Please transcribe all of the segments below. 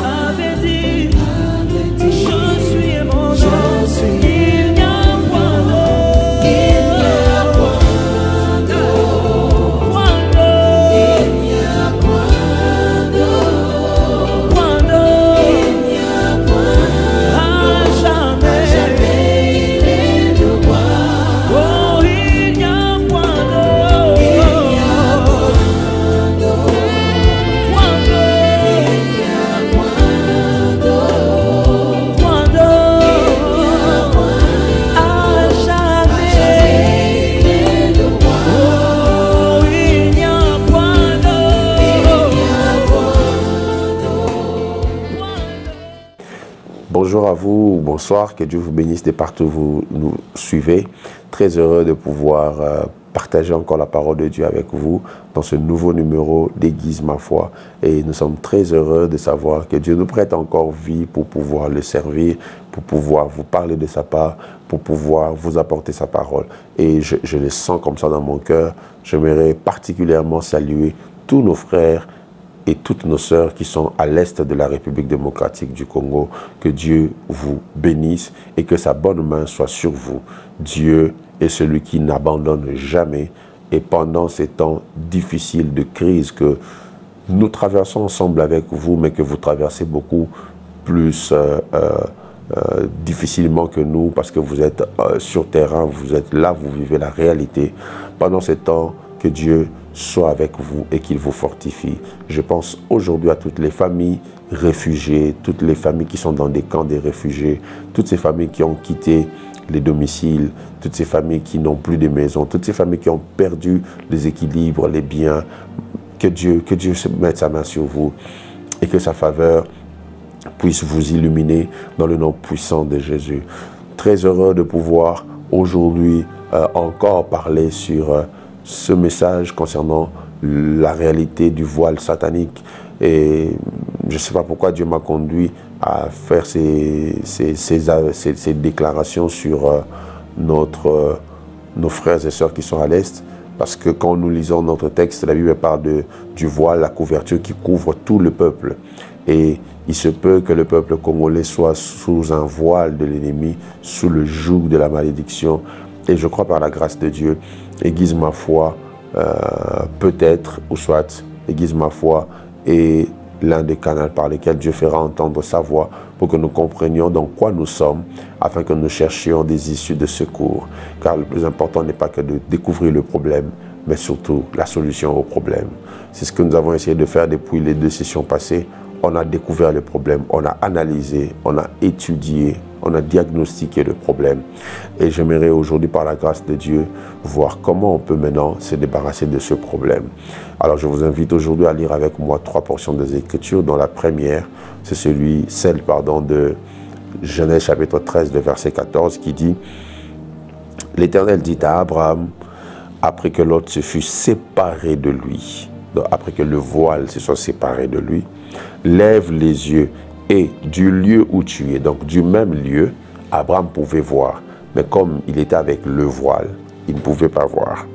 avait dit, je suis et mon nom. Il n'y a point d'autre. Bonjour à vous, bonsoir, que Dieu vous bénisse de partout où vous nous suivez. Très heureux de pouvoir partager encore la parole de Dieu avec vous dans ce nouveau numéro d'Aiguise ma foi. Et nous sommes très heureux de savoir que Dieu nous prête encore vie pour pouvoir le servir, pour pouvoir vous parler de sa part, pour pouvoir vous apporter sa parole. Et je le sens comme ça dans mon cœur. J'aimerais particulièrement saluer tous nos frères et toutes nos sœurs qui sont à l'est de la République démocratique du Congo. Que Dieu vous bénisse et que sa bonne main soit sur vous. Dieu est celui qui n'abandonne jamais. Et pendant ces temps difficiles de crise que nous traversons ensemble avec vous, mais que vous traversez beaucoup plus difficilement que nous, parce que vous êtes sur terrain, vous êtes là, vous vivez la réalité. Pendant ces temps, que Dieu soit avec vous et qu'il vous fortifie. Je pense aujourd'hui à toutes les familles réfugiées, toutes les familles qui sont dans des camps des réfugiés, toutes ces familles qui ont quitté les domiciles, toutes ces familles qui n'ont plus de maison, toutes ces familles qui ont perdu les équilibres, les biens. Que Dieu mette sa main sur vous et que sa faveur puisse vous illuminer dans le nom puissant de Jésus. Très heureux de pouvoir aujourd'hui encore parler sur ce message concernant la réalité du voile satanique. Et je ne sais pas pourquoi Dieu m'a conduit à faire ces déclarations sur nos frères et sœurs qui sont à l'Est. Parce que quand nous lisons notre texte, la Bible parle du voile, la couverture qui couvre tout le peuple. Et il se peut que le peuple congolais soit sous un voile de l'ennemi, sous le joug de la malédiction. Et je crois par la grâce de Dieu, Aiguise ma foi, peut-être, ou soit Aiguise ma foi est l'un des canaux par lesquels Dieu fera entendre sa voix pour que nous comprenions dans quoi nous sommes, afin que nous cherchions des issues de secours. Car le plus important n'est pas que de découvrir le problème, mais surtout la solution au problème. C'est ce que nous avons essayé de faire depuis les 2 sessions passées. On a découvert le problème, on a analysé, on a étudié, on a diagnostiqué le problème. Et j'aimerais aujourd'hui, par la grâce de Dieu, voir comment on peut maintenant se débarrasser de ce problème. Alors je vous invite aujourd'hui à lire avec moi 3 portions des Écritures, dont la première, c'est celle de Genèse chapitre 13, de verset 14, qui dit « L'Éternel dit à Abraham, après que Lot se fut séparé de lui, donc après que le voile se soit séparé de lui, lève les yeux et du lieu où tu es, donc du même lieu, Abraham pouvait voir. Mais comme il était avec le voile, il ne pouvait pas voir.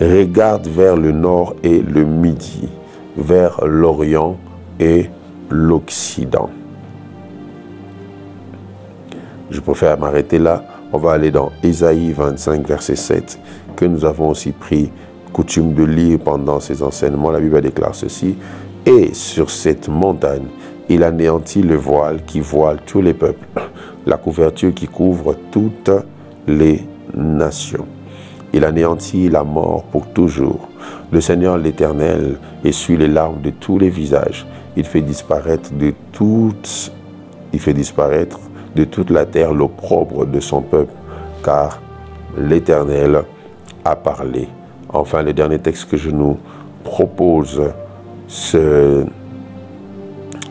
Regarde vers le nord et le midi, vers l'Orient et l'Occident. » Je préfère m'arrêter là. On va aller dans Ésaïe 25, verset 7, que nous avons aussi pris coutume de lire pendant ces enseignements. La Bible déclare ceci. « Et sur cette montagne, il anéantit le voile qui voile tous les peuples, la couverture qui couvre toutes les nations. Il anéantit la mort pour toujours. Le Seigneur l'Éternel essuie les larmes de tous les visages. Il fait disparaître de toute la terre l'opprobre de son peuple, car l'Éternel a parlé. » Enfin, le dernier texte que je nous propose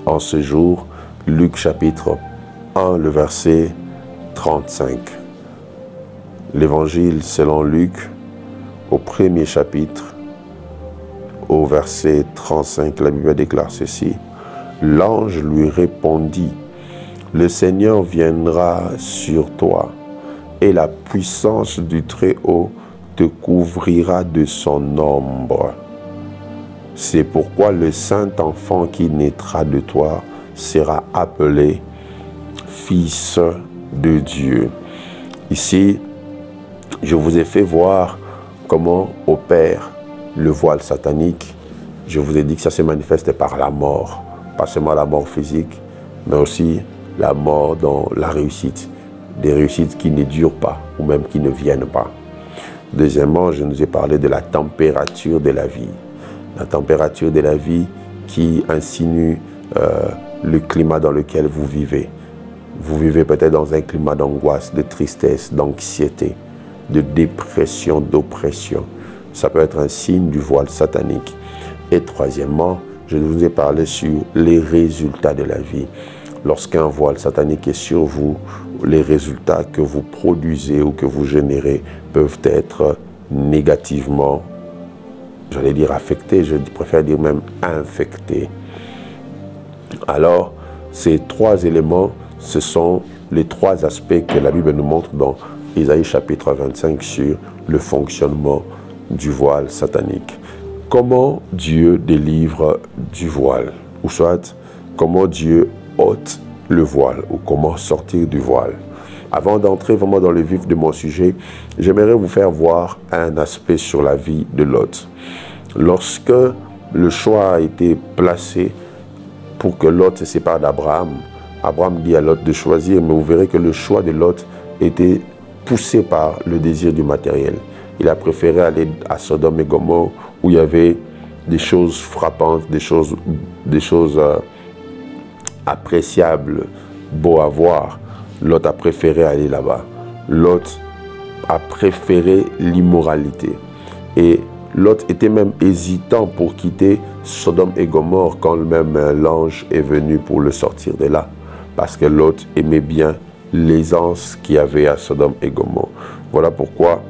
en ce jour, Luc chapitre 1, le verset 35. L'évangile selon Luc, au 1er chapitre, au verset 35, la Bible déclare ceci. L'ange lui répondit, « Le Seigneur viendra sur toi, et la puissance du Très-Haut te couvrira de son ombre. » C'est pourquoi le saint enfant qui naîtra de toi sera appelé Fils de Dieu. Ici, je vous ai fait voir comment opère le voile satanique. Je vous ai dit que ça se manifeste par la mort, pas seulement la mort physique, mais aussi la mort dans la réussite. Des réussites qui ne durent pas ou même qui ne viennent pas. Deuxièmement, je nous ai parlé de la température de la vie. La température de la vie qui insinue le climat dans lequel vous vivez. Vous vivez peut-être dans un climat d'angoisse, de tristesse, d'anxiété, de dépression, d'oppression. Ça peut être un signe du voile satanique. Et troisièmement, je vous ai parlé sur les résultats de la vie. Lorsqu'un voile satanique est sur vous, les résultats que vous produisez ou que vous générez peuvent être négativement, j'allais dire affectés, je préfère dire même infectés. Alors, ces trois éléments, ce sont les trois aspects que la Bible nous montre dans Ésaïe chapitre 25 sur le fonctionnement du voile satanique. Comment Dieu délivre du voile, ou soit comment Dieu ôte le voile, ou comment sortir du voile. Avant d'entrer vraiment dans le vif de mon sujet, j'aimerais vous faire voir un aspect sur la vie de Lot. Lorsque le choix a été placé pour que Lot se sépare d'Abraham, Abraham dit à Lot de choisir, mais vous verrez que le choix de Lot était poussé par le désir du matériel. Il a préféré aller à Sodome et Gomorrhe où il y avait des choses frappantes, des choses appréciables, beaux à voir. Lot a préféré aller là-bas. Lot a préféré l'immoralité. Et Lot était même hésitant pour quitter Sodome et Gomorrhe quand même l'ange est venu pour le sortir de là. Parce que Lot aimait bien l'aisance qu'il y avait à Sodome et Gomorrhe. Voilà pourquoi,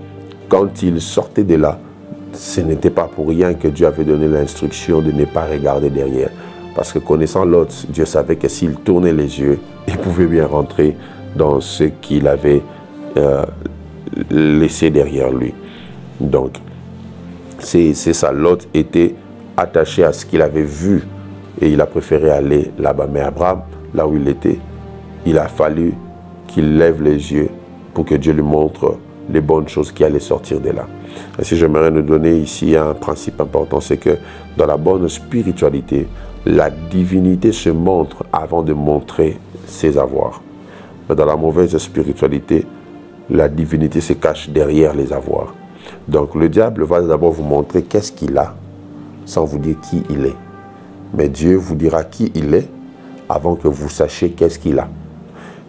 quand il sortait de là, ce n'était pas pour rien que Dieu avait donné l'instruction de ne pas regarder derrière. Parce que connaissant Lot, Dieu savait que s'il tournait les yeux, il pouvait bien rentrer dans ce qu'il avait laissé derrière lui. Donc, c'est ça. Lot était attaché à ce qu'il avait vu et il a préféré aller là-bas. Mais Abraham, là où il était, il a fallu qu'il lève les yeux pour que Dieu lui montre les bonnes choses qui allaient sortir de là. Ainsi, j'aimerais nous donner ici un principe important, c'est que dans la bonne spiritualité, la divinité se montre avant de montrer ses avoirs. Mais dans la mauvaise spiritualité, la divinité se cache derrière les avoirs. Donc le diable va d'abord vous montrer qu'est-ce qu'il a, sans vous dire qui il est. Mais Dieu vous dira qui il est avant que vous sachiez qu'est-ce qu'il a.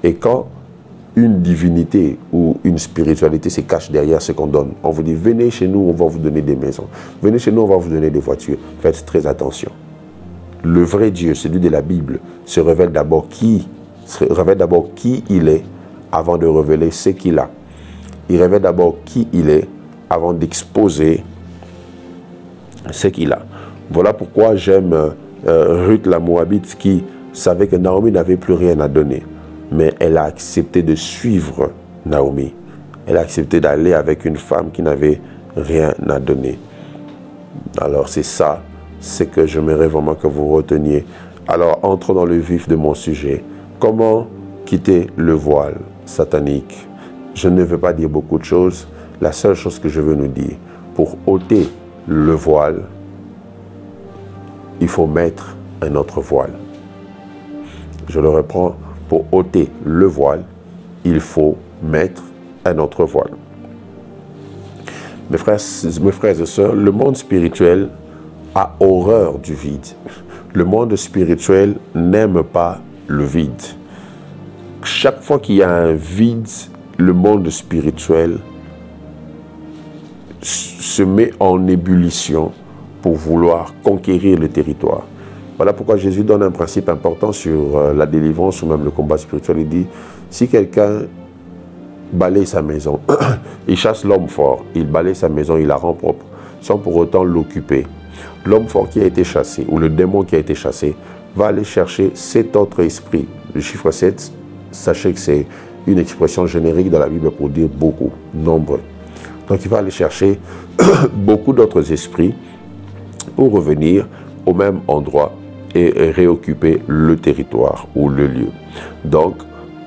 Et quand une divinité ou une spiritualité se cache derrière ce qu'on donne, on vous dit venez chez nous, on va vous donner des maisons. Venez chez nous, on va vous donner des voitures. Faites très attention. Le vrai Dieu, celui de la Bible, se révèle d'abord qui il est avant de révéler ce qu'il a. Il révèle d'abord qui il est avant d'exposer ce qu'il a. Voilà pourquoi j'aime Ruth la Moabite qui savait que Naomi n'avait plus rien à donner. Mais elle a accepté de suivre Naomi. Elle a accepté d'aller avec une femme qui n'avait rien à donner. Alors c'est ça, c'est que j'aimerais vraiment que vous reteniez. Alors entrons dans le vif de mon sujet. Comment quitter le voile satanique? Je ne veux pas dire beaucoup de choses. La seule chose que je veux nous dire, pour ôter le voile, il faut mettre un autre voile. Je le reprends. Pour ôter le voile, il faut mettre un autre voile. Mes frères et sœurs, le monde spirituel a horreur du vide. Le monde spirituel n'aime pas le vide. Chaque fois qu'il y a un vide, le monde spirituel se met en ébullition pour vouloir conquérir le territoire. Voilà pourquoi Jésus donne un principe important sur la délivrance ou même le combat spirituel. Il dit, si quelqu'un balaye sa maison, il chasse l'homme fort, il balaye sa maison, il la rend propre, sans pour autant l'occuper. L'homme fort qui a été chassé, ou le démon qui a été chassé, va aller chercher 7 autres esprits. Le chiffre 7, sachez que c'est une expression générique dans la Bible pour dire beaucoup, nombreux. Donc il va aller chercher beaucoup d'autres esprits pour revenir au même endroit et réoccuper le territoire ou le lieu. Donc,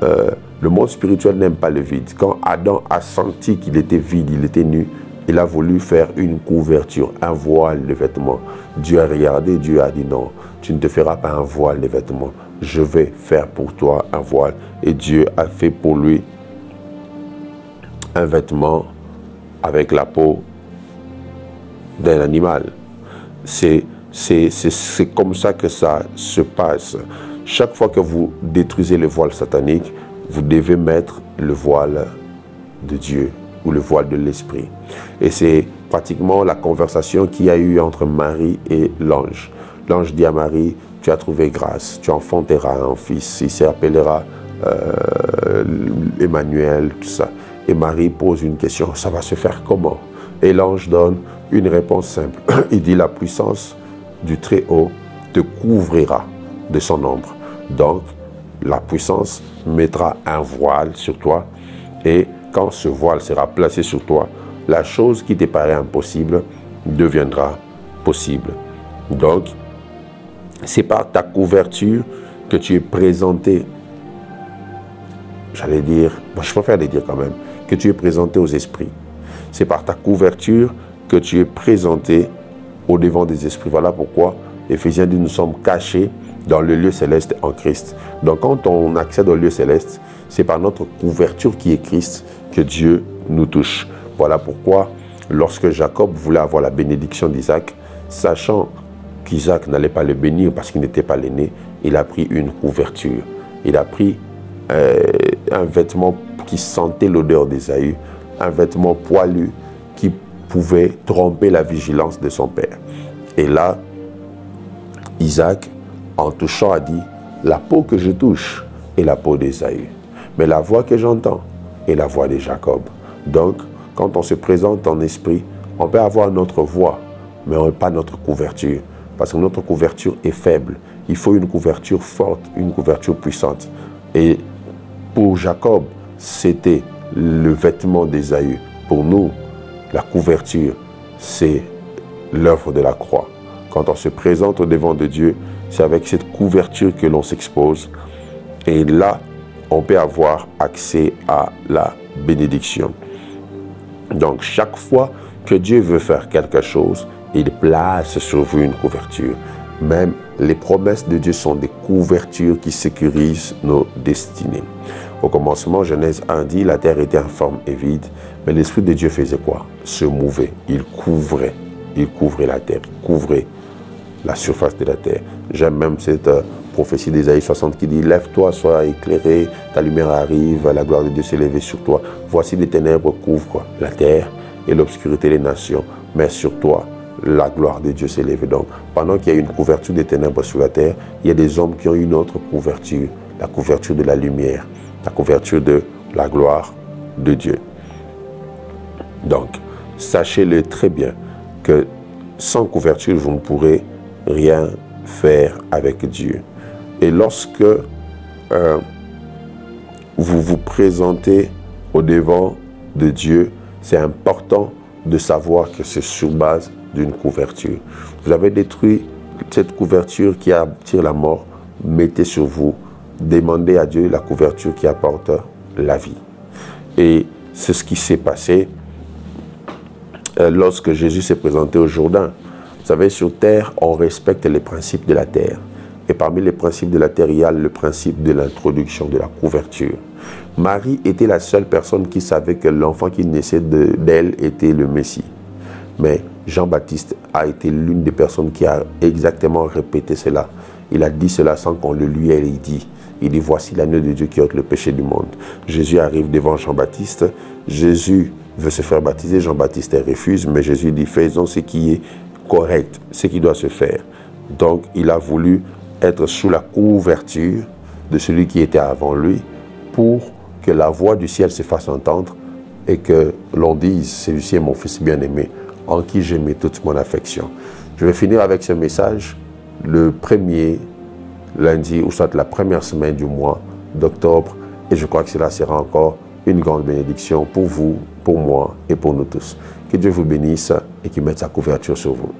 le monde spirituel n'aime pas le vide. Quand Adam a senti qu'il était vide, il était nu, il a voulu faire une couverture, un voile de vêtements. Dieu a regardé, Dieu a dit non, tu ne te feras pas un voile de vêtements. Je vais faire pour toi un voile. Et Dieu a fait pour lui un vêtement avec la peau d'un animal. C'est comme ça que ça se passe. Chaque fois que vous détruisez le voile satanique, vous devez mettre le voile de Dieu ou le voile de l'esprit. Et c'est pratiquement la conversation qu'il y a eu entre Marie et l'ange. L'ange dit à Marie, tu as trouvé grâce, tu enfanteras un fils, il s'appellera Emmanuel, tout ça. Et Marie pose une question, ça va se faire comment? Et l'ange donne une réponse simple. Il dit, la puissance du Très-Haut te couvrira de son ombre. Donc, la puissance mettra un voile sur toi et quand ce voile sera placé sur toi, la chose qui te paraît impossible deviendra possible. Donc, c'est par ta couverture que tu es présenté, j'allais dire, je préfère le dire quand même, que tu es présenté aux esprits. C'est par ta couverture que tu es présenté au devant des esprits. Voilà pourquoi Éphésiens dit, nous sommes cachés dans le lieu céleste en Christ. Donc quand on accède au lieu céleste, c'est par notre couverture qui est Christ que Dieu nous touche. Voilà pourquoi lorsque Jacob voulait avoir la bénédiction d'Isaac, sachant qu'Isaac n'allait pas le bénir parce qu'il n'était pas l'aîné, il a pris une couverture. Il a pris un vêtement qui sentait l'odeur d'Ésaü, un vêtement poilu qui pouvait tromper la vigilance de son père. Et là, Isaac, en touchant, a dit, la peau que je touche est la peau d'Ésaü, mais la voix que j'entends est la voix de Jacob. Donc, quand on se présente en esprit, on peut avoir notre voix, mais pas notre couverture, parce que notre couverture est faible. Il faut une couverture forte, une couverture puissante. Et pour Jacob, c'était le vêtement d'Ésaü. Pour nous, la couverture, c'est l'œuvre de la croix. Quand on se présente au devant de Dieu, c'est avec cette couverture que l'on s'expose. Et là, on peut avoir accès à la bénédiction. Donc, chaque fois que Dieu veut faire quelque chose, il place sur vous une couverture. Même les promesses de Dieu sont des couvertures qui sécurisent nos destinées. Au commencement, Genèse 1 dit, la terre était informe et vide, mais l'Esprit de Dieu faisait quoi? Se mouvait, il couvrait la terre, il couvrait la surface de la terre. J'aime même cette prophétie d'Ésaïe 60 qui dit, lève-toi, sois éclairé, ta lumière arrive, la gloire de Dieu s'est levée sur toi. Voici les ténèbres couvrent la terre et l'obscurité les nations, mais sur toi, la gloire de Dieu s'est levée. Donc, pendant qu'il y a une couverture des ténèbres sur la terre, il y a des hommes qui ont une autre couverture, la couverture de la lumière, la couverture de la gloire de Dieu. Donc, sachez-le très bien que sans couverture, vous ne pourrez rien faire avec Dieu. Et lorsque vous vous présentez au devant de Dieu, c'est important de savoir que c'est sur base d'une couverture. Vous avez détruit cette couverture qui attire la mort, mettez sur vous, demandez à Dieu la couverture qui apporte la vie. Et c'est ce qui s'est passé lorsque Jésus s'est présenté au Jourdain. Vous savez, sur terre, on respecte les principes de la terre. Et parmi les principes de la terre, il y a le principe de l'introduction, de la couverture. Marie était la seule personne qui savait que l'enfant qui naissait d'elle était le Messie. Mais Jean-Baptiste a été l'une des personnes qui a exactement répété cela. Il a dit cela sans qu'on le lui ait dit. Il dit, voici l'agneau de Dieu qui ôte le péché du monde. Jésus arrive devant Jean-Baptiste. Jésus veut se faire baptiser. Jean-Baptiste refuse, mais Jésus dit, faisons ce qui est correct, ce qui doit se faire. Donc, il a voulu être sous la couverture de celui qui était avant lui pour que la voix du ciel se fasse entendre et que l'on dise, celui-ci est mon fils bien-aimé, en qui j'ai mis toute mon affection. Je vais finir avec ce message le premier lundi, ou soit la première semaine du mois d'octobre, et je crois que cela sera encore une grande bénédiction pour vous, pour moi et pour nous tous. Que Dieu vous bénisse et qu'il mette sa couverture sur vous.